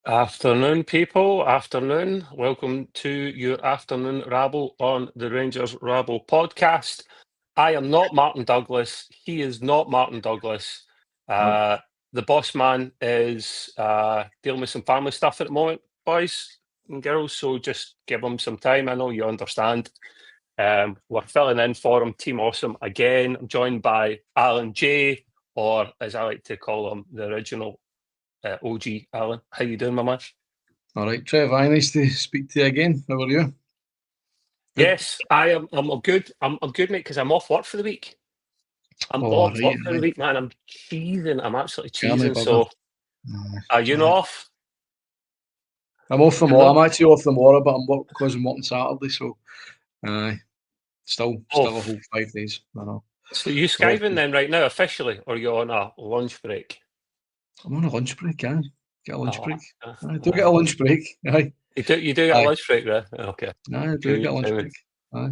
Afternoon, people. Afternoon. Welcome to your afternoon rabble on the Rangers Rabble Podcast. I am not Martin Douglas. He is not Martin Douglas. The boss man is dealing with some family stuff at the moment, boys and girls, so just give him some time. I know you understand. We're filling in for him. Team Awesome again. I'm joined by Alan J, or as I like to call him, the original OG Alan. How you doing, my man? All right, Trev. Nice to speak to you again. How are you? Good. Yes, I am. I'm good. I'm good, mate, because I'm off work for the week. I'm off work for the week, man. I'm cheesing. I'm absolutely cheesing. So, are you not off? I'm off tomorrow. I'm actually off tomorrow, but I'm working Saturday, so still a whole 5 days. I know. So you skiving then right now officially, or you're on a lunch break? I'm on a lunch break, Get a lunch break. I do get a lunch break. Aye. You do get a lunch break, right? Okay. I do get a lunch break. Aye.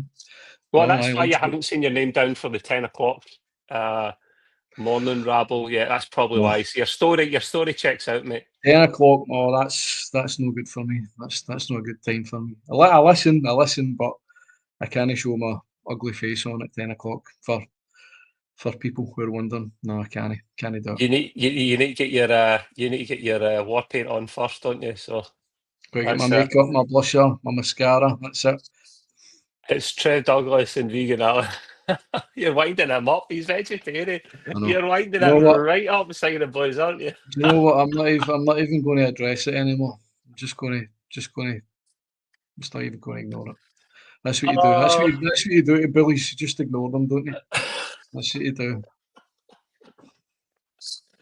Well, that's why you haven't seen your name down for the 10 o'clock morning rabble. Yeah, that's probably why. So your story checks out, mate. 10 o'clock. Oh, that's no good for me. That's not a good time for me. I listen, but I can't show my ugly face on at 10 o'clock for people who are wondering. No, I can't do it. You need to get your war paint on first, don't you? So got to get my makeup, my blusher, my mascara. That's it. It's Trev Douglas and Vegan Alan. You're winding him up. He's vegetarian. You're winding him right up beside the boys, aren't you? You know what? I'm not even going to address it anymore. I'm just not even going to ignore it. That's what you do. That's what you do to bullies. You just ignore them, don't you? That's what you do.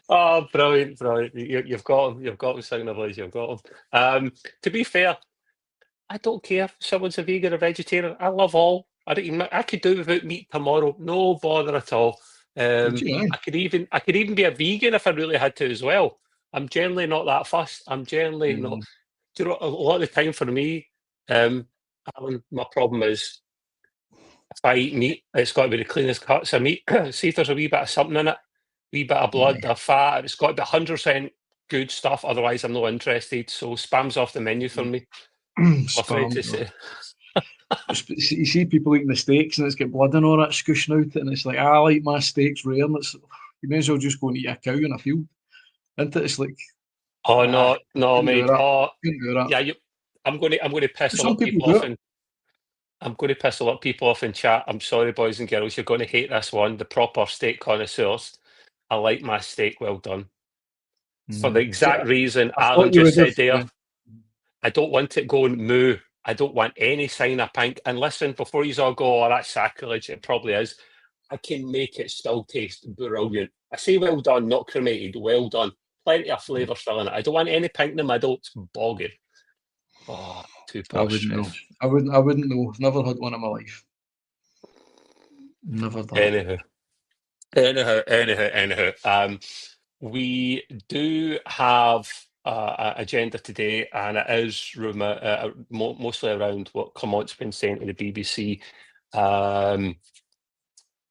Oh, brilliant. You've got him singing the blues. You've got him. To be fair, I don't care if someone's a vegan or vegetarian. I love all. I could do without meat tomorrow. No bother at all. I could even be a vegan if I really had to as well. I'm generally not that fussed. I'm generally not. Do you know, a lot of the time for me, Alan, my problem is if I eat meat, it's got to be the cleanest cuts of meat. See if there's a wee bit of something in it, wee bit of blood, or fat. It's got to be 100% good stuff. Otherwise, I'm not interested. So spam's off the menu for me. I'm afraid to say. You see people eating the steaks and it's got blood and all that scushing out, and it's like, I like my steaks rare, and it's, you may as well just go and eat a cow in a field. Isn't it? It's like, no, mate. Yeah, I'm going to piss a lot of people off. I'm going to piss a lot of people off in chat. I'm sorry, boys and girls. You're going to hate this one. The proper steak connoisseurs. I like my steak well done. For the exact reason Alan just said there. I don't want it going moo. I don't want any sign of pink. And listen, before you all go, oh, that's sacrilege. It probably is. I can make it still taste brilliant. I say well done, not cremated. Well done. Plenty of flavour still in it. I don't want any pink in the middle. It's bogging. Oh, too posh. I wouldn't know. Never had one in my life. Never done. Anyhow. We do have an agenda today, and it is mostly around what Clement's been saying to the BBC.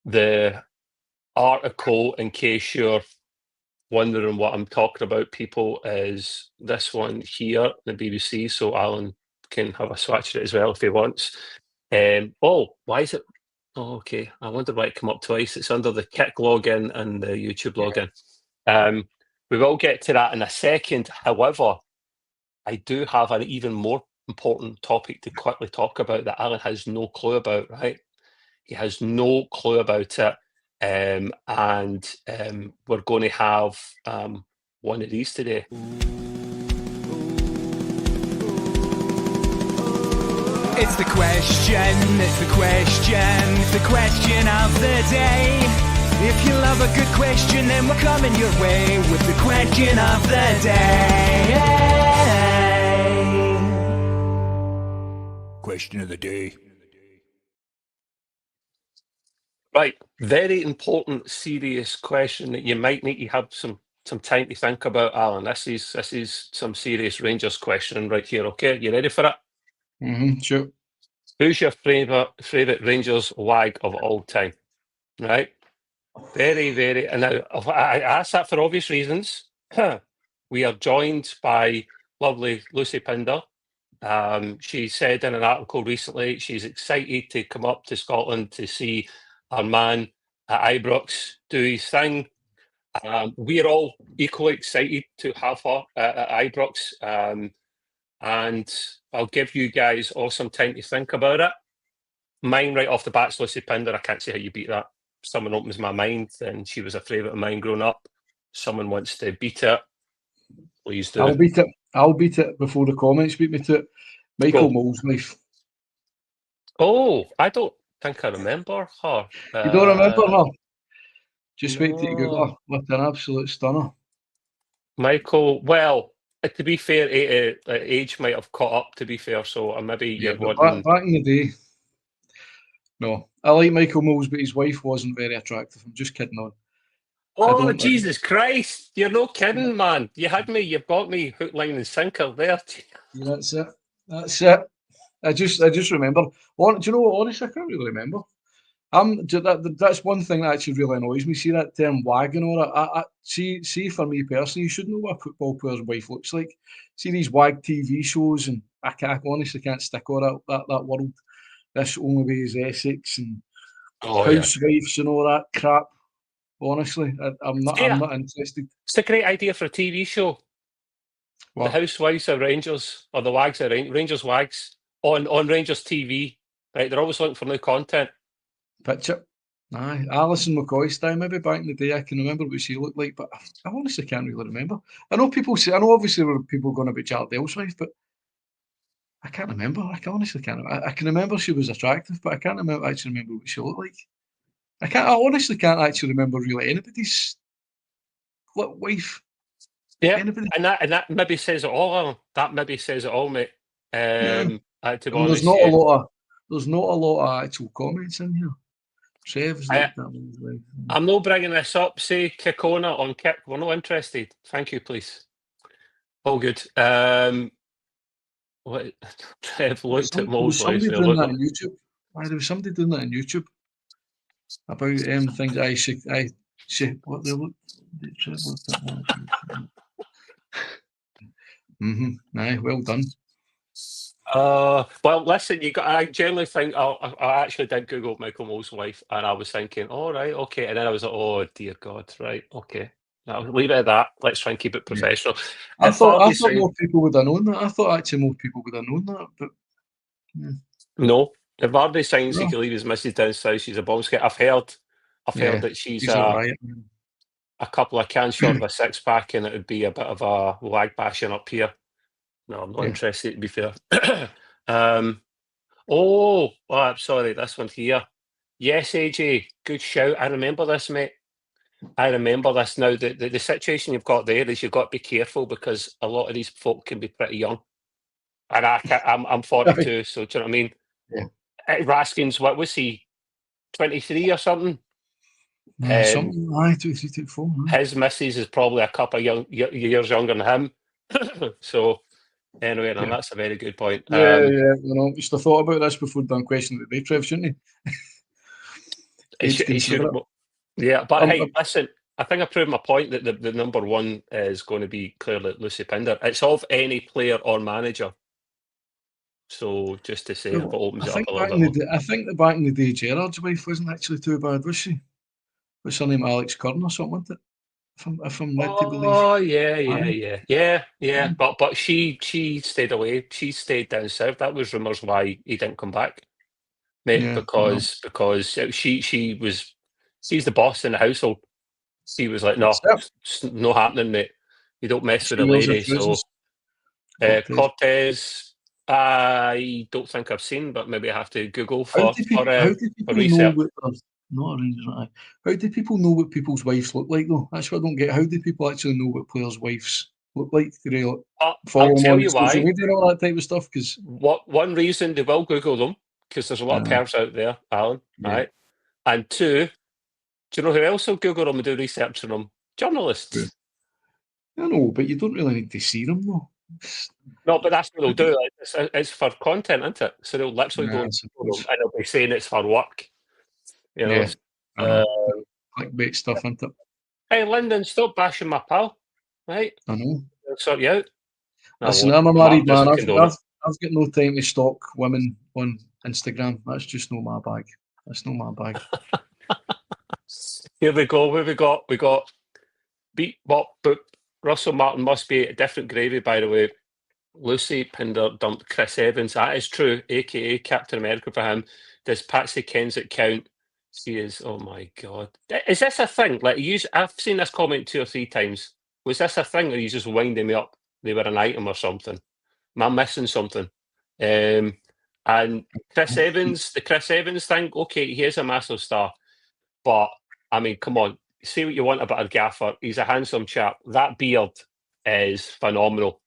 The article, in case you're wondering what I'm talking about, people, is this one here, the BBC. So Alan can have a swatch at it as well if he wants. Why is it? Oh, okay. I wonder why it came up twice. It's under the Kick login and the YouTube login. We will get to that in a second. However, I do have an even more important topic to quickly talk about that Alan has no clue about, right? He has no clue about it. And we're going to have one of these today. It's the question of the day. If you love a good question, then we're coming your way with the question of the day. Question of the day. Right, very important, serious question that you might need to have some time to think about, Alan. This is some serious Rangers question right here. Okay, you ready for it? Sure. Who's your favourite Rangers wag of all time? Right. Very, very. And now I ask that for obvious reasons. We are joined by lovely Lucy Pinder. She said in an article recently she's excited to come up to Scotland to see her man at Ibrox do his thing. We're all equally excited to have her at Ibrox, and I'll give you guys all some time to think about it. Mine right off the bat's Lucy Pinder. I can't see how you beat that. Someone opens my mind, and she was a favourite of mine growing up. Someone wants to beat it, please do. I'll beat it before the comments beat me to it. Michael Mole's wife. Oh, I don't think I remember her. You don't remember her? Just wait till you Google her. What an absolute stunner. Michael, well, to be fair, age might have caught up, to be fair, so maybe you're wanting... Back in the day, no. I like Michael Moles, but his wife wasn't very attractive. I'm just kidding on. Oh, Jesus Christ. You're no kidding, man. You had me. You've got me hook, line and sinker there. Yeah, that's it. I just remember. Do you know what, honestly, I can't really remember. That's one thing that actually really annoys me. See that term wag and all that? See, for me personally, you should know what a football player's wife looks like. See these wag TV shows, and I honestly can't stick all that world. This Only Way is Essex and housewives and all that crap. Honestly, I'm not interested. It's a great idea for a TV show. What? The Housewives of Rangers, or the Wags of Rangers Wags on Rangers TV. Right, they're always looking for new content. Picture. Aye, Alison McCoy style, maybe back in the day. I can remember what she looked like, but I honestly can't really remember. I know obviously there were people going about Jardell's wife, but I can't remember. I honestly can't. I can remember she was attractive, but I can't actually remember what she looked like. I honestly can't actually remember really anybody's wife. Yeah, anybody. And that maybe says it all. Alan. That maybe says it all, mate. To be honest, there's not a lot of actual comments in here. Trev's like that. I'm not bringing this up. Say Kikona on Kip. We're not interested. Thank you, please. All good. What? Trev looked at Mole's wife. There was somebody doing that on YouTube about things. I say what they look. Trev looked at Mole's. Aye, well done. Well, listen, I generally think I actually did Google Michael Mole's wife, and I was thinking, all right, okay, and then I was like, oh dear God, right, okay, I'll leave it at that. Let's try and keep it professional. Yeah. I thought more people would have known that. I thought actually more people would have known that, but no. If Vardy signs, he can leave his missus down south. She's a bombskit. I've heard that she's a couple of cans short of a six pack, and it would be a bit of a lag bashing up here. No, I'm not interested, to be fair. I'm sorry, this one here. Yes, AJ, good shout. I remember this, mate. I remember this now. The situation you've got there is you've got to be careful because a lot of these folk can be pretty young. And I'm 42, so do you know what I mean? Yeah. Raskins, what was he, 23 or something? Something, 23, 24. His missus is probably a couple of years younger than him. So... Anyway, that's a very good point. You should have thought about this before done question of the day, Trev, shouldn't he? He should. Yeah, but hey, listen, I think I proved my point that the number one is going to be clearly Lucy Pinder. It's of any player or manager. So just to say, if it opens it up a little bit. I think that back in the day, Gerrard's wife wasn't actually too bad, was she? What's her name? Alex Curran or something, wasn't it? If I'm led to believe. Oh yeah. But she stayed away. She stayed down south. That was rumours why he didn't come back, mate. Because she's the boss in the household. She was like, no, it's not happening, mate. You don't mess with a lady. So Cortez, I don't think I've seen, but maybe I have to Google for research. How do people know what people's wives look like, though? That's what I don't get. How do people actually know what players' wives look like? Do they follow them on social media and all that type of stuff? Because one reason they will Google them, because there's a lot of pervs out there, Alan. Right? And two, do you know who else will Google them and do research on them? Journalists. I know, but you don't really need to see them, though. No, but that's what they'll do. It's for content, isn't it? So they'll literally go and they'll be saying it's for work. You know, clickbait stuff, isn't it? Hey, Lyndon, stop bashing my pal, right? I know. I'll sort you out. Listen, I'm a married man. I've condone it. got no time to stalk women on Instagram. That's just not my bag. That's not my bag. Here we go. What have we got? We got beat Bop Boop. Russell Martin must be a different gravy, by the way. Lucy Pinder dumped Chris Evans. That is true, aka Captain America for him. Does Patsy Kensit count? She is. Oh my god, is this a thing? Like, I've seen this comment 2 or 3 times. Was this a thing, or are you just winding me up? They were an item or something. Am I missing something? And Chris Evans, the Chris Evans thing. Okay, he is a massive star, but I mean, come on. Say what you want about a gaffer. He's a handsome chap. That beard is phenomenal.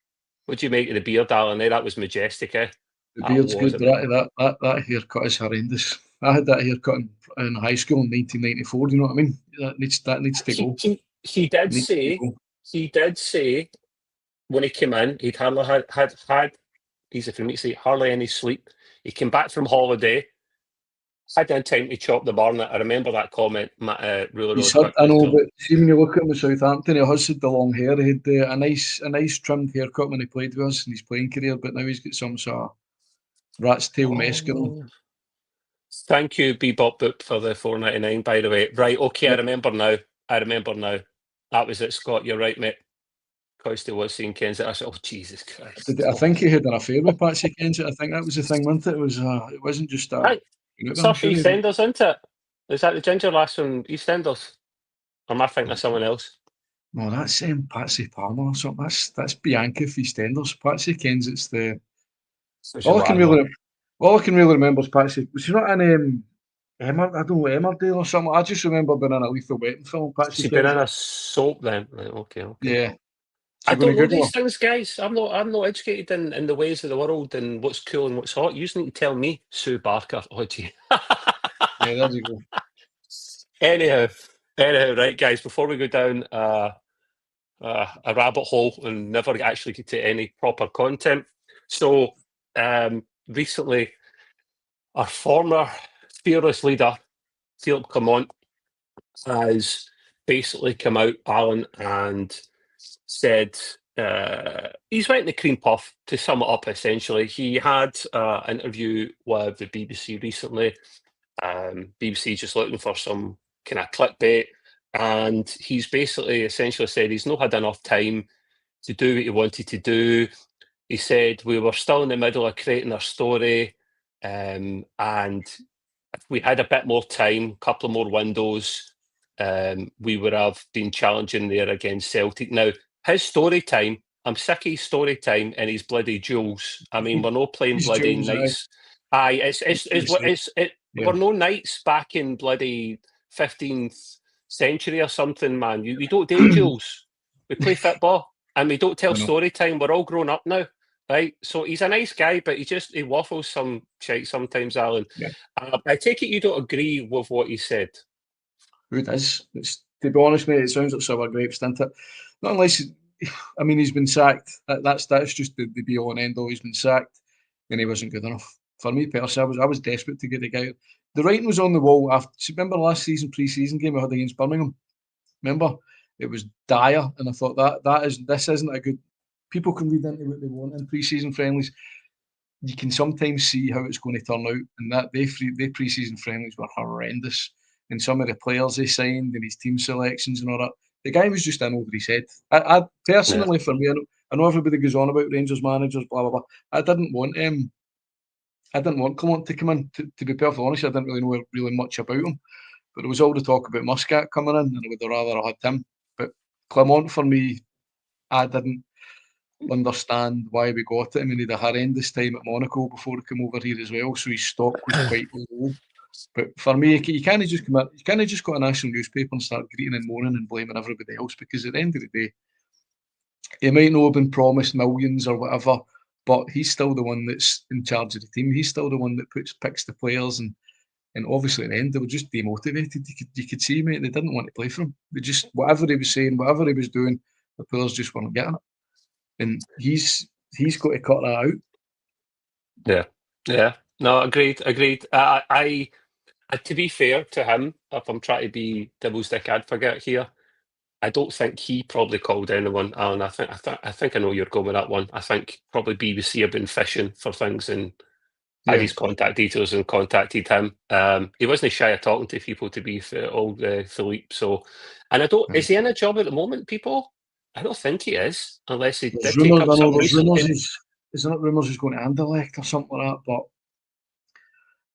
What do you make of the beard, Alan? That was majestic, eh? The beard's good, but that haircut is horrendous. I had that haircut in high school in 1994. Do you know what I mean? That needs to go. He did say when he came in, he'd hardly had easy for me to say, hardly any sleep. He came back from holiday, had no time to chop the barn. I remember that comment, really quick. I know, but see, when you look at him with Southampton, he has had the long hair. He had a nice trimmed haircut when he played with us in his playing career, but now he's got some sort of rat's tail mask on. Thank you, Bebop Boop, for the $4.99, by the way. Right, okay, yep. I remember now. That was it, Scott. You're right, mate. Coisty was seeing Kensit. I said, oh, Jesus Christ. I think he had an affair with Patsy Kensit. I think that was the thing, wasn't it? It wasn't just that. Right. It's off EastEnders, isn't it? Is that the ginger lass from EastEnders? Or am I thinking of someone else? No, that's Patsy Palmer or something. That's Bianca for EastEnders. Patsy Kensit's the... All I can really remember is Patsy. Was she not in Emmerdale or something? I just remember being in a Lethal Weapon film. She's been in a soap then. Right, okay. Yeah. I don't know these things, guys. I'm not educated in the ways of the world and what's cool and what's hot. You just need to tell me, Sue Barker. Oh, gee. Yeah, there you go. Anyhow, right, guys, before we go down a rabbit hole and never actually get to any proper content. So, recently, our former fearless leader, Philip Clement, has basically come out, Alan, and said he's went in the cream puff, to sum it up. Essentially, he had an interview with the BBC recently. BBC just looking for some kind of clickbait, and he's basically essentially said he's not had enough time to do what he wanted to do. He said we were still in the middle of creating our story, and if we had a bit more time, a couple of more windows, we would have been challenging there against Celtic. Now, his story time, I'm sick of his story time and his bloody duels. I mean, we're not playing bloody knights. We're no knights back in bloody 15th century or something, man. We don't do duels. We play football and we don't tell story time. We're all grown up now, right? So he's a nice guy, but he waffles some shite sometimes, Alan. Yeah. I take it you don't agree with what he said. Who does? To be honest, mate, it sounds like sour grapes, doesn't it? Not unless, I mean, he's been sacked. That's just the be all and end all. He's been sacked, and he wasn't good enough. For me personally, I was desperate to get the guy out. The writing was on the wall. Remember last season, pre-season game we had against Birmingham? Remember? It was dire, and I thought this isn't a good. People can read into what they want in pre-season friendlies. You can sometimes see how it's going to turn out, and that they pre-season friendlies were horrendous. And some of the players they signed and his team selections and all that. The guy was just in over his head. I personally, for me, I know everybody goes on about Rangers managers, blah blah blah. I didn't want Clement to come in. To be perfectly honest, I didn't really know really much about him. But there was all the talk about Muscat coming in, and I would have rather had him. But Clement, for me, I didn't understand why we got it. I mean, he had a horrendous time at Monaco before he came over here as well, so his stock was quite low. But for me, you can't just come out. You can't just go to a national newspaper and start greeting and moaning and blaming everybody else, because at the end of the day, he might not have been promised millions or whatever, but he's still the one that's in charge of the team. He's still the one that picks the players, and obviously at the end they were just demotivated. You could see, mate, they didn't want to play for him. They just, whatever he was saying, whatever he was doing, the players just weren't getting it, and he's got to cut that out. Yeah. No, agreed. To be fair to him, if I'm trying to be devil's dick advocate here, I don't think he probably called anyone, Alan. I think I know you're going with that one. I think probably BBC have been fishing for things and had his contact details and contacted him. He wasn't shy of talking to people, to be old Philippe. So, and I don't. Is he in a job at the moment, people? I don't think he is, unless he did take up something recently. Isn't it rumours he's going to Anderlecht or something like that? But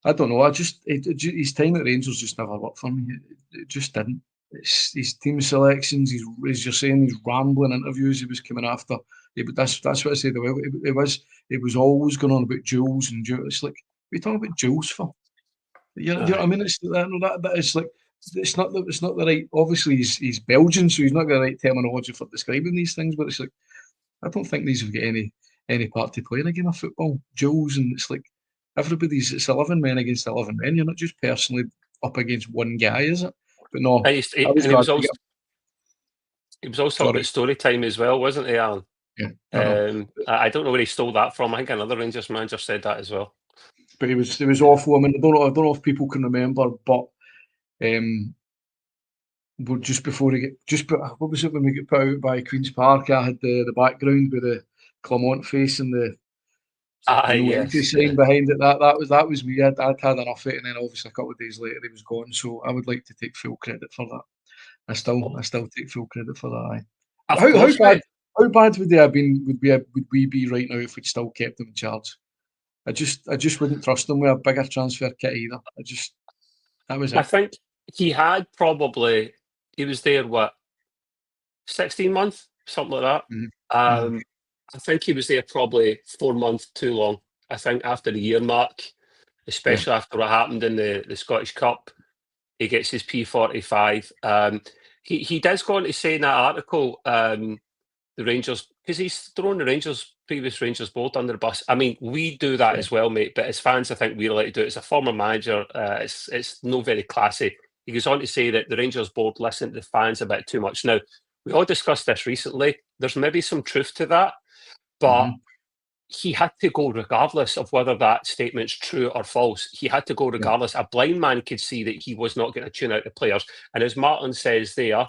I don't know. His time at Rangers just never worked for me. It just didn't. It's his team selections. As you're saying, these rambling interviews he was coming after. That's what I said. It was always going on about Jules and Jules. It's like, what are you talking about Jules for? You know what I mean? It's it's like it's not the right. Obviously, he's Belgian, so he's not got the right terminology for describing these things. But it's like, I don't think these have got any part to play in a game of football. Jules, and it's like it's 11 men against 11 men. You're not just personally up against one guy, is it? But no, he was also about story time as well, wasn't he, Alan? Yeah. I don't know where he stole that from. I think another Rangers manager said that as well. But it was awful. I mean, I don't know if people can remember, but just before what was it when we got put out by Queen's Park? I had the background with the Clement face and the empty sign behind it. That was me. I'd had enough of it, and then obviously a couple of days later he was gone. So I would like to take full credit for that. I still take full credit for that. How bad would they have been? Would we be right now if we'd still kept them in charge? I just wouldn't trust them with a bigger transfer kit either. That was it. I think he was there 16 months, something like that. I think he was there probably 4 months too long. I think after the year mark, especially after what happened in the Scottish Cup, he gets his P45. He does go on to say in that article, the Rangers, because he's thrown the previous Rangers board under the bus. I mean, we do that as well, mate. But as fans, I think we're allowed to do it. As a former manager, it's not very classy. He goes on to say that the Rangers board listen to the fans a bit too much. Now, we all discussed this recently. There's maybe some truth to that, but he had to go regardless of whether that statement's true or false. He had to go regardless. A blind man could see that he was not going to tune out the players. And as Martin says there,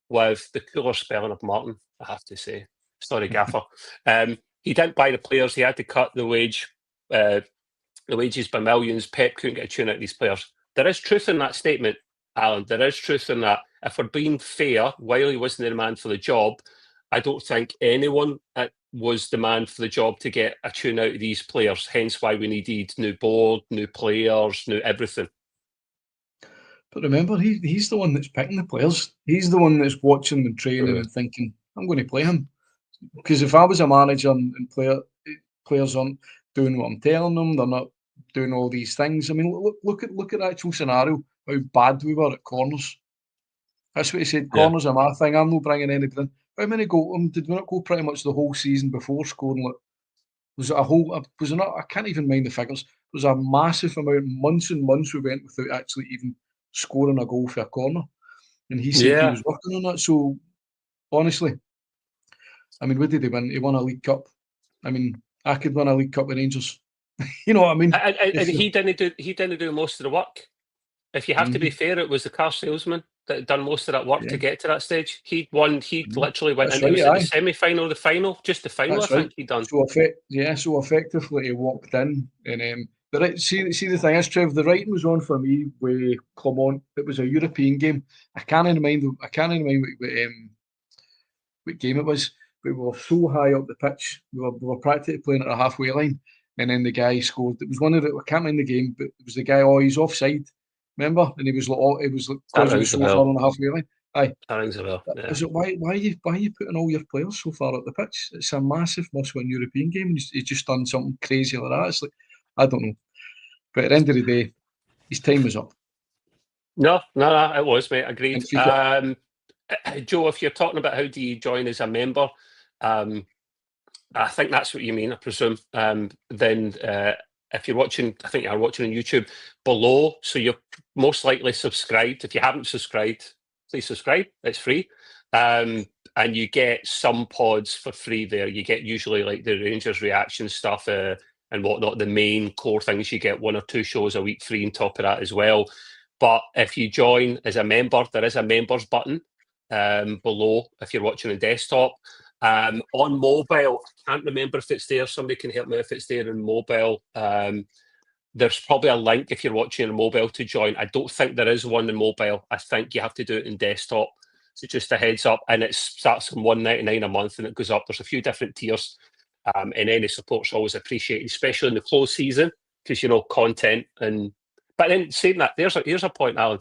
with the cooler spelling of Martin, I have to say, sorry, Gaffer, he didn't buy the players. He had to cut the wages by millions. Pep couldn't get a tune out of these players. There is truth in that statement, Alan. There is truth in that. If we're being fair, while he wasn't the man for the job, I don't think anyone was the man for the job to get a tune out of these players. Hence why we needed new board, new players, new everything. But remember, he's the one that's picking the players. He's the one that's watching them and training and thinking, I'm going to play him. Because if I was a manager and players aren't doing what I'm telling them, they're not doing all these things. I mean, look at the actual scenario, how bad we were at corners. That's what he said, corners are my thing, I'm not bringing anybody in. How many did we not go pretty much the whole season before scoring? I can't even mind the figures. It was a massive amount, months and months we went without actually even scoring a goal for a corner. And he said he was working on that. So, honestly, I mean, what did he win? He won a League Cup. I mean, I could win a League Cup with Rangers. You know what I mean? And he didn't do most of the work. If you have to be fair, it was the car salesman that had done most of that work to get to that stage. He literally went into the semi-final, the final, just the final. That's I think he done. So effectively, he walked in, and see the thing is, Trev, the writing was on for me with Clement. It was a European game. I can't remind what game it was. But we were so high up the pitch, we were practically playing at a halfway line, and then the guy scored. It was one of the, I can't mind the game, but it was the guy. Oh, he's offside. Remember? And he was because he was so far on the halfway line. Aye. That rings a bell. Yeah. So why are you putting all your players so far up the pitch? It's a massive must-win European game. He's just done something crazy like that. It's like, I don't know. But at the end of the day, his time was up. No, it was, mate. Agreed. Joe, if you're talking about how do you join as a member, I think that's what you mean, I presume. Then if you're watching, I think you're watching on YouTube, below, so you're most likely subscribed. If you haven't subscribed, please subscribe. It's free. And you get some pods for free there. You get usually like the Rangers reaction stuff and whatnot, the main core things. You get 1 or 2 shows a week free on top of that as well. But if you join as a member, there is a members button. below if you're watching on desktop. On mobile, I can't remember if it's there. Somebody can help me if it's there on mobile. There's probably a link if you're watching on mobile to join. I don't think there is one in mobile. I think you have to do it in desktop. So just a heads up, and it starts from $1.99 a month, and it goes up. There's a few different tiers, and any support's always appreciated, especially in the close season, because content. But then saying that, here's a point, Alan.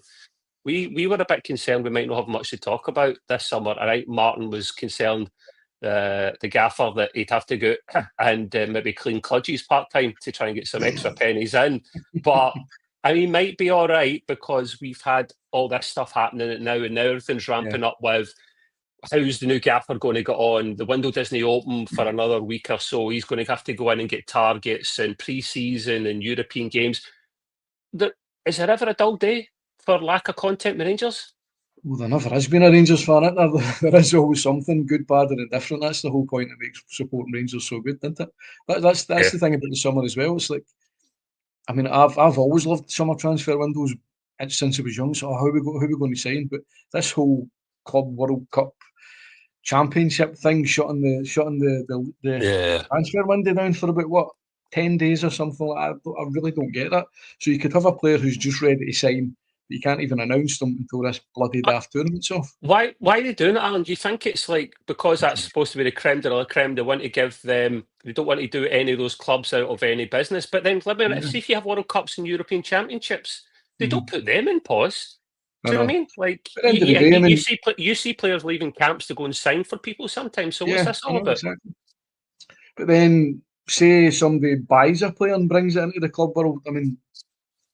We were a bit concerned we might not have much to talk about this summer. All right, Martin was concerned, the gaffer, that he'd have to go and maybe clean cludgies part-time to try and get some extra pennies in. But he might be all right because we've had all this stuff happening now, and now everything's ramping up with how's the new gaffer going to get on? The window doesn't open for another week or so. He's going to have to go in and get targets and pre-season and European games. Is there ever a dull day for lack of content with Rangers? Well, there never has been a Rangers fan, is there? There is always something, good, bad and indifferent. That's the whole point that makes supporting Rangers so good, isn't it? That's the thing about the summer as well. It's like, I mean, I've always loved summer transfer windows since I was young. So how are we going to sign? But this whole Club World Cup Championship thing, shutting the transfer window down for about 10 days or something like that. I really don't get that. So you could have a player who's just ready to sign, but you can't even announce them until this bloody daft tournament's off. Why are they doing it, Alan? Do you think it's like because that's supposed to be the creme de la creme, they want to give them, they don't want to do any of those clubs out of any business? But then, see if you have World Cups and European Championships, they don't put them in pause. Do you know what I mean? Like, you see players leaving camps to go and sign for people sometimes. So what's this all about? Exactly. But then, say somebody buys a player and brings it into the club world. I mean,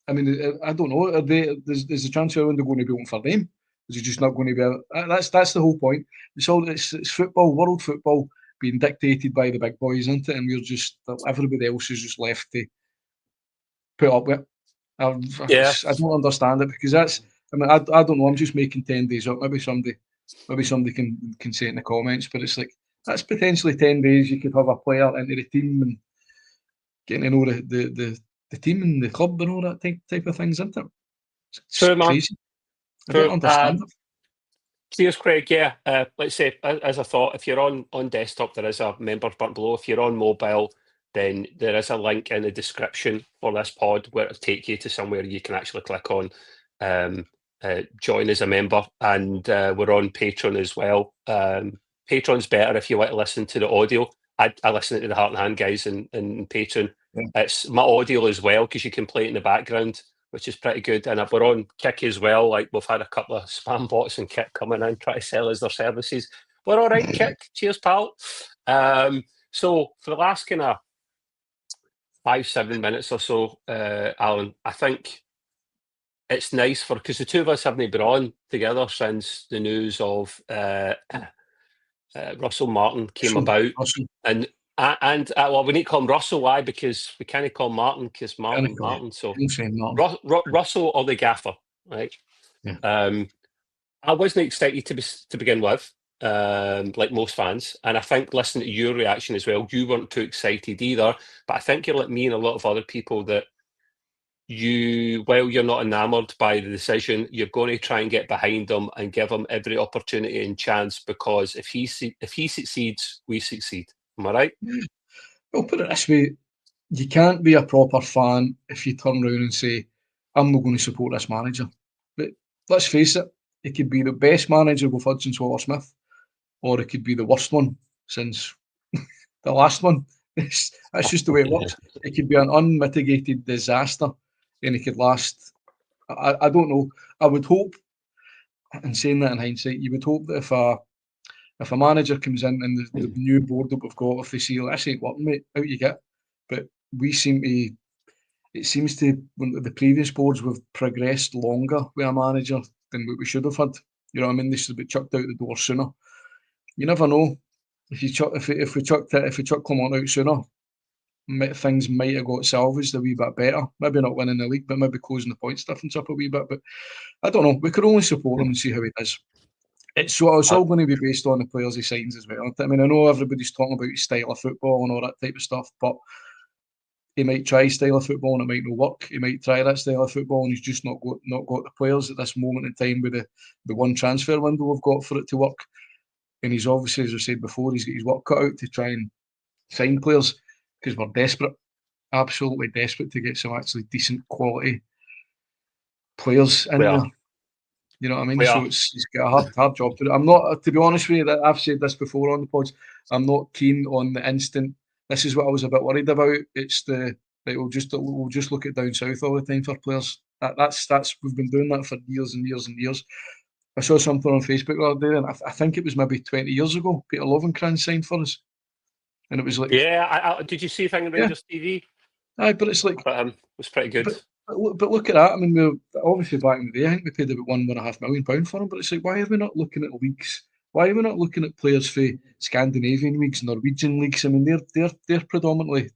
I don't know. Is the transfer window going to be open for them? Is it just not going to be? That's the whole point. It's football, world football, being dictated by the big boys, isn't it? And we're just, everybody else is just left to put up with it. I don't understand it, because that's. I mean, I don't know. I'm just making 10 days up. Maybe somebody can say it in the comments. But it's like, that's potentially 10 days you could have a player into the team and getting to know the team and the club and all that type of things, isn't it? It's crazy. I don't understand it. Cheers, Craig. Yeah, let's say, as I thought, if you're on desktop, there is a members button below. If you're on mobile, then there is a link in the description for this pod where it'll take you to somewhere you can actually click on join as a member. And we're on Patreon as well. Patreon's better if you want to listen to the audio. I listen to the Heart and Hand guys in Patreon. Yeah. It's my audio as well, because you can play it in the background, which is pretty good. And we're on Kik as well. Like, we've had a couple of spam bots and Kik coming in trying to sell us their services. We're all right, Kik. Cheers, pal. So for the last kind of 5-7 minutes or so, Alan, I think it's nice because the two of us haven't been on together since the news of Russell Martin came about. And well, we need to call him Russell. Why? Because we can't call him Martin, because Martin. So Russell or the gaffer, right? Yeah. I wasn't excited to begin with, like most fans, and I think listening to your reaction as well, you weren't too excited either. But I think you're like me and a lot of other people that while you're not enamoured by the decision, you're going to try and get behind him and give him every opportunity and chance, because if he succeeds, we succeed. Am I right? Well, put it this way, you can't be a proper fan if you turn around and say, I'm not going to support this manager. But let's face it, it could be the best manager we've had since Walter Smith, or it could be the worst one since the last one. That's just the way it works. It could be an unmitigated disaster, and it could last. I don't know. I would hope, and saying that in hindsight, you would hope that if a manager comes in and the new board that we've got, if they see, this ain't working, mate, out you get. But it seems to, when the previous boards, we've progressed longer with a manager than what we should have had. You know what I mean? They should have been chucked out the door sooner. You never know. If we chuck Clement out sooner, things might have got salvaged a wee bit better. Maybe not winning the league, but maybe closing the points difference up a wee bit. But I don't know. We could only support him and see how he does. It's all going to be based on the players he signs as well. I mean, I know everybody's talking about his style of football and all that type of stuff, but he might try style of football and it might not work. He might try that style of football and he's just not got the players at this moment in time with the one transfer window we've got for it to work. And he's obviously, as I said before, he's got his work cut out to try and sign players because we're desperate, absolutely desperate to get some actually decent quality players in there. You know what I mean? So he's got a hard job to do. I'm not, to be honest with you, I've said this before on the pods, I'm not keen on the instant. This is what I was a bit worried about. It's we'll just look at down south all the time for players. That's we've been doing that for years and years and years. I saw something on Facebook the other day, and I think it was maybe 20 years ago. Peter Lovenkrands signed for us, and it was like, I did you see a thing on Rangers TV? Aye, but it's like, it was pretty good. But look at that. I mean, we're obviously back in the day, I think we paid about £1.5 million for him. But it's like, why are we not looking at leagues? Why are we not looking at players for Scandinavian leagues, Norwegian leagues? I mean, they're predominantly,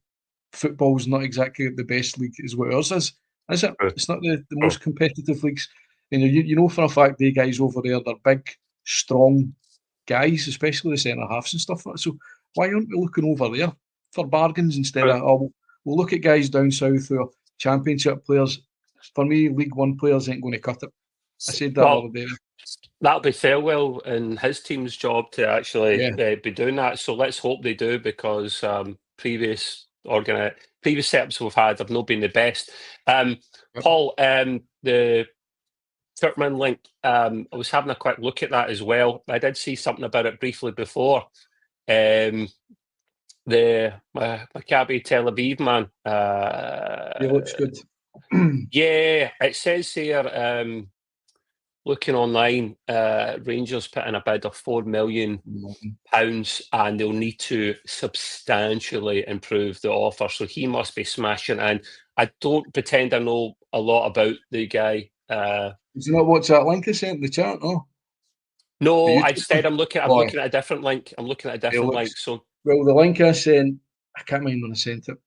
football's not exactly the best league as what ours is it? It's not the most competitive leagues. And you know for a fact the guys over there, they're big, strong guys, especially the centre halves and stuff like that. So why aren't we looking over there for bargains instead of we'll look at guys down south who are Championship players? For me, League One players ain't going to cut it. I said that the other day. That'll be Farewell and his team's job to actually be doing that. So let's hope they do, because previous setups we've had have not been the best. Paul, the Turkman link, I was having a quick look at that as well. I did see something about it briefly before. The Maccabi Tel Aviv man. He looks good. Yeah, it says here, looking online, Rangers put in a bid of £4 million, and they'll need to substantially improve the offer. So he must be smashing. And I don't pretend I know a lot about the guy. Did you not watch that link I sent in the chat? No, instead I'm looking at a different link. So well, the link I sent, I can't mind when I sent it.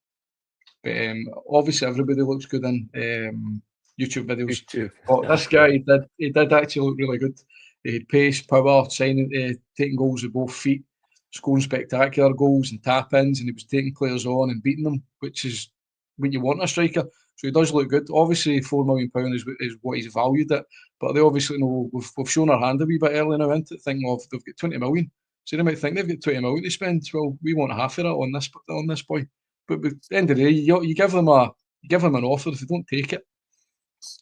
But obviously everybody looks good in YouTube videos. But this guy he did actually look really good. He had pace, power, taking goals with both feet, scoring spectacular goals and tap-ins, and he was taking players on and beating them, which is what you want in a striker. So he does look good. Obviously, £4 million is what he's valued at, but they obviously know we've shown our hand a wee bit early now into thinking of they've got 20 million. So they might think they've got 20 million to spend. Well, we want half of it on this boy. But at the end of the day, you give them an offer. If they don't take it,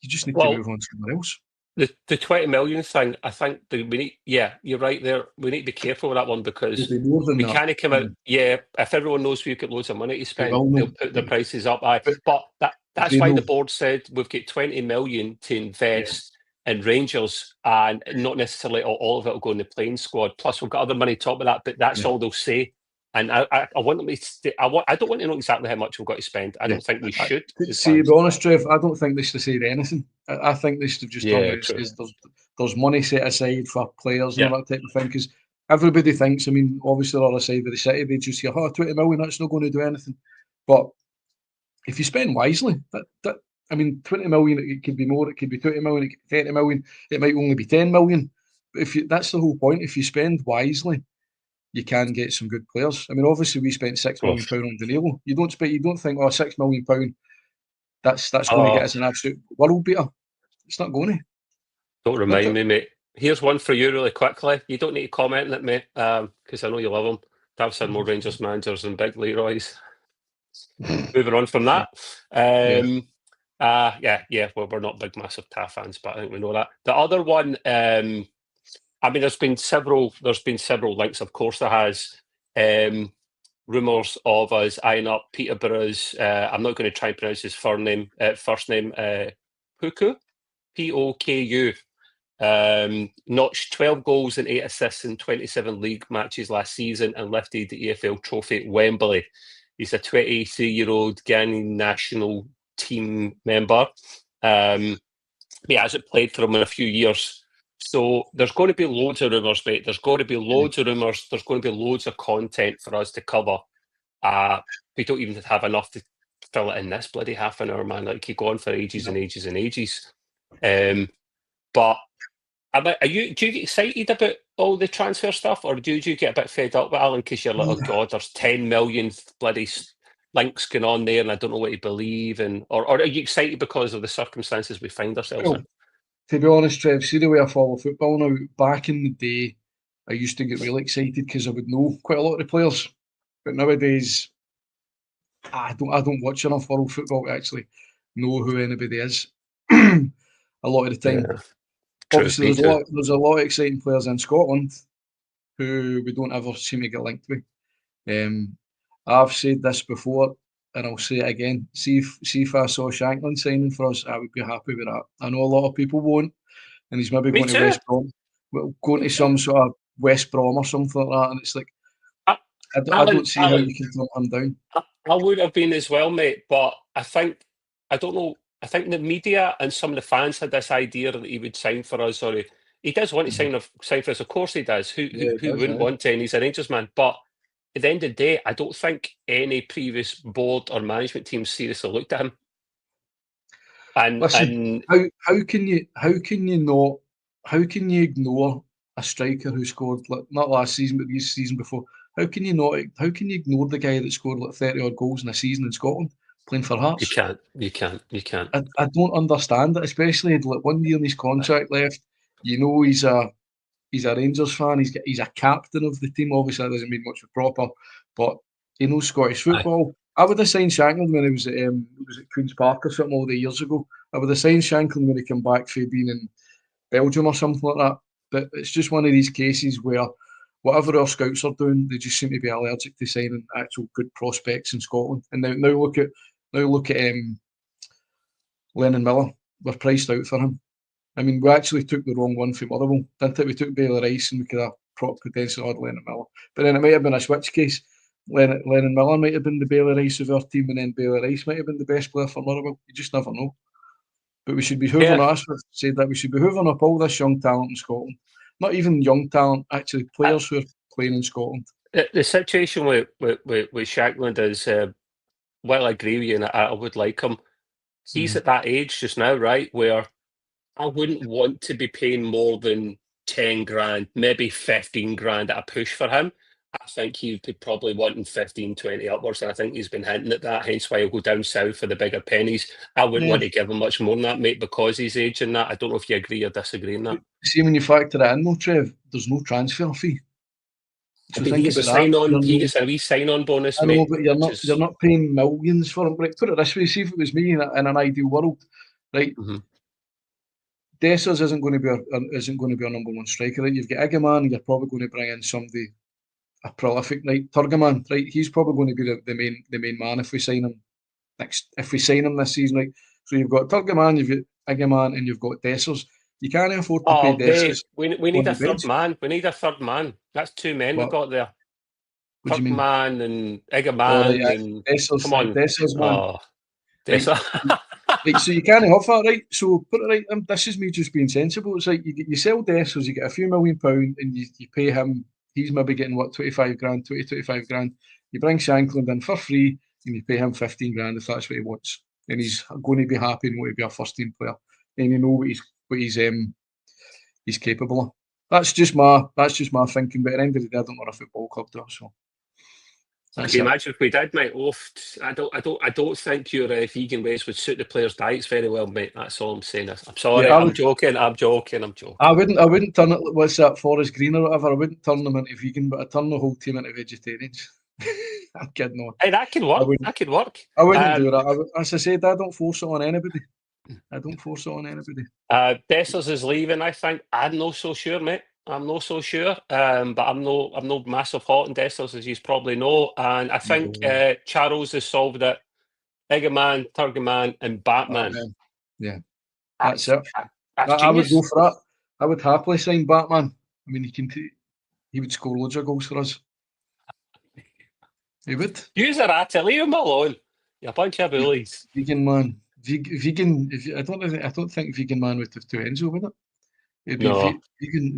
you just need to move on to somewhere else. The 20 million thing, I think you're right there. We need to be careful with that one, because we can't come out. Yeah, if everyone knows we've got loads of money to spend, they'll put their prices up. But that's why the board said we've got 20 million to invest in Rangers, and not necessarily all of it will go in the playing squad. Plus, we've got other money on top of that, but that's all they'll say. And I want them to. I don't want to know exactly how much we've got to spend. I don't think we should. See, to be honest, Trev, I don't think they should have said anything. I think they should have just done it. There's money set aside for players and all that type of thing. Because everybody thinks, I mean, obviously the other side of the city, they just hear, 20 million, that's not going to do anything. But if you spend wisely, that 20 million, it could be more, it could be 20 million, it could be 30 million, it might only be 10 million. But that's the whole point. If you spend wisely, you can get some good players. I mean, obviously we spent £6 million on Danilo. You don't think, £6 million, that's going to get us an absolute world beater. It's not going to. Don't remind me, mate. Here's one for you really quickly. You don't need to comment on it, mate, because I know you love them. I've seen more Rangers managers than Big Leroy's. Moving on from that. Well, we're not big, massive TAF fans, but I think we know that. The other one, there's been several links, of course there has. Rumours of us eyeing up Peterborough's, I'm not going to try and pronounce his first name, Puku, P-O-K-U. Notched 12 goals and 8 assists in 27 league matches last season and lifted the EFL trophy at Wembley. He's a 23-year-old Ghanaian national team member. He hasn't played for him in a few years. So there's going to be loads of rumours, mate. There's going to be loads of rumours. There's going to be loads of content for us to cover. We don't even have enough to fill it in this bloody half an hour, man. Like, you go on for ages and ages and ages. But do you get excited about all the transfer stuff, or do you get a bit fed up with Alan because you're like, oh God, there's 10 million bloody links going on there, and I don't know what to believe. Or are you excited because of the circumstances we find ourselves in? To be honest, Trev, see the way I follow football now. Back in the day, I used to get really excited because I would know quite a lot of the players. But nowadays, I don't watch enough world football to actually know who anybody is. A lot of the time. Yeah. Obviously, there's a lot of exciting players in Scotland who we don't ever seem to get linked with. I've said this before, and I'll say it again. See if I saw Shankland signing for us, I would be happy with that. I know a lot of people won't, and he's maybe going to West Brom, going to some sort of West Brom or something like that, and it's like I don't see how you can turn him down. I would have been as well, mate, but I don't know. I think the media and some of the fans had this idea that he would sign for us, or he does want to sign for us. Of course he does. Who wouldn't want to? And he's a Rangers man. But at the end of the day, I don't think any previous board or management team seriously looked at him. And listen, how can you ignore a striker who scored not last season but the season before? How can you ignore the guy that scored 30 odd goals in a season in Scotland playing for Hearts? You can't. I don't understand it, especially 1 year in his contract left. You know he's a Rangers fan. He's a captain of the team. Obviously, that doesn't mean much for proper, but he knows Scottish football. I would have signed Shankland when he was at Queen's Park or something all the years ago. I would have signed Shankland when he came back for being in Belgium or something like that. But it's just one of these cases where whatever our scouts are doing, they just seem to be allergic to signing actual good prospects in Scotland. And now look at Lennon Miller. We're priced out for him. I mean, we actually took the wrong one for Motherwell, didn't it? We took Bailey Rice and we could have prop potentially had Lennon Miller. But then it might have been a switch case. Lennon Miller might have been the Bailey Rice of our team, and then Bailey Rice might have been the best player for Motherwell. You just never know. But we should be hoovering up all this young talent in Scotland. Not even young talent, actually players who are playing in Scotland. The situation with Shankland is, well, I agree with you, and I would like him. He's at that age just now, right, where I wouldn't want to be paying more than 10 grand, maybe 15 grand at a push for him. I think he'd be probably wanting 15, 20 upwards, and I think he's been hinting at that, hence why he'll go down south for the bigger pennies. I wouldn't want to give him much more than that, mate, because he's age and that. I don't know if you agree or disagree on that. See, when you factor it in, though, Trev, there's no transfer fee. So he gets a wee sign-on bonus, mate. I know, but you're not paying millions for him. Right, put it this way, see if it was me in an ideal world, right? Dessers isn't going to be our number one striker. Right? You've got Egeman, and you're probably going to bring in somebody a prolific, right? Turgeman, right? He's probably going to be the main man if we sign him this season, right? So you've got Turgeman, you've got Egeman, and you've got Dessers. You can't afford to pay Dessers. We need a third man. We need a third man. That's two men we've got there. Turgeman and Egeman and Dessers. Come on, Dessers, man. Oh, Dessers. Right, so you can't have that, right? So put it right. This is me just being sensible. It's like you sell Dessers, you get a few £1 million, and you pay him. He's maybe getting 25 grand. You bring Shankland in for free, and you pay him 15 grand if that's what he wants, and he's going to be happy and want to be a first team player, and you know what he's capable of. That's just my thinking. But at the end of the day, I don't want a football club there, so. Can you imagine if we did, mate? I don't think your vegan ways would suit the players' diets very well, mate. That's all I'm saying. I'm sorry. Yeah, I'm joking. I wouldn't turn it. What's that? Forest Green or whatever. I wouldn't turn them into vegan, but I turn the whole team into vegetarians. I'm kidding on. Hey, that could work. I wouldn't do that. As I said, I don't force it on anybody. Dessers is leaving, I think. I'm not so sure, mate. I'm not so sure, but I'm no massive hot on Dessers, as you probably know. And I think Charles has solved it. Egeman, Turgeman, and Batman. Yeah, that's it. I would go for that. I would happily sign Batman. I mean, he would score loads of goals for us. He would. Use a rat, leave him alone. You're a bunch of bullies. Vegan man. Vegan. I don't think vegan man would have two ends, would it? It'd be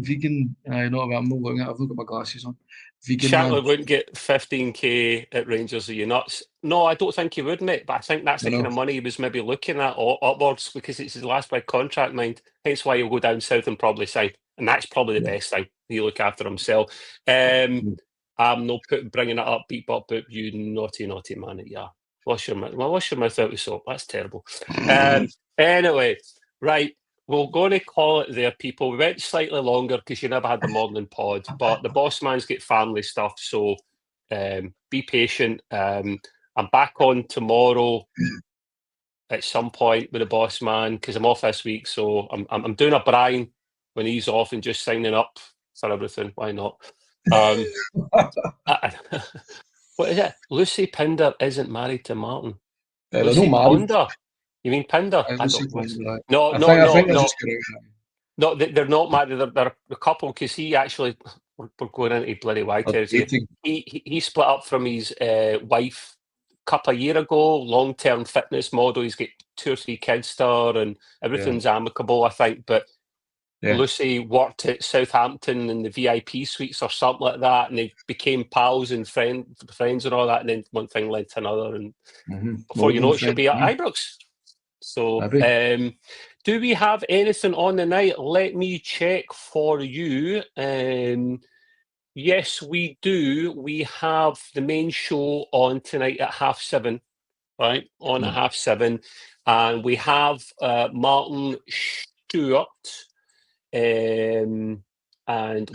vegan. I'm not looking at. I've not got my glasses on. Vegan. Shankland wouldn't get 15k at Rangers. Are you nuts? No, I don't think he would, mate. But I think that's the kind of money he was maybe looking at upwards, because it's his last big contract, mind. Hence why he'll go down south and probably sign. And that's probably the best thing. He'll look after himself. I'm not bringing it up, beat, you naughty man. Yeah. Wash your mouth out with soap. That's terrible. Anyway, right. We're going to call it there, people. We went slightly longer because you never had the morning pod, but the boss man's got family stuff, so be patient. I'm back on tomorrow at some point with the boss man because I'm off this week, so I'm doing a Brian when he's off and just signing up for everything. Why not? What is it? Lucy Pinder isn't married to Martin. They're Lucy not married. Ponder. You mean Pinder? I think they're No. just getting out. No, they're not married. They're a couple because he actually, we're going into bloody white hairs here. He split up from his wife a couple of years ago. Long-term fitness model. He's got 2 or 3 kids there, and everything's amicable, I think. But Lucy worked at Southampton in the VIP suites or something like that, and they became pals and friends and all that. And then one thing led to another, and before you know it, she'll be at Ibrox. So, do we have anything on the night? Let me check for you. Yes, we do. We have the main show on tonight at 7:30, right? On at 7:30. And we have Martin Stewart and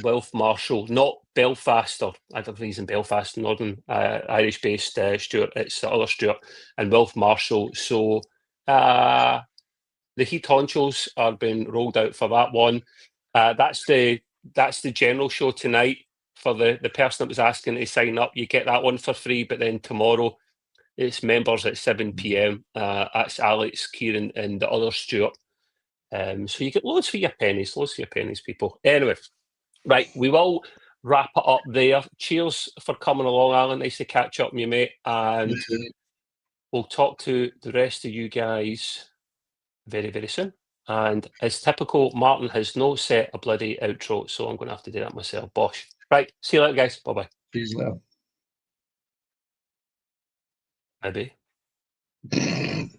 Wilf Marshall, not Belfast, or I don't know if he's in Belfast, Northern Irish-based Stewart. It's the other Stewart and Wilf Marshall. So, the heat honchos are being rolled out for that one. That's the general show tonight for the person that was asking to sign up. You get that one for free, but then tomorrow it's members at 7 p.m. That's Alex, Kieran, and the other Stuart. So you get loads for your pennies, people. Anyway, right, we will wrap it up there. Cheers for coming along, Alan. Nice to catch up with you, mate. And we'll talk to the rest of you guys very, very soon. And as typical, Martin has no set a bloody outro, so I'm going to have to do that myself. Bosh. Right, see you later, guys. Bye-bye. See you later. Maybe.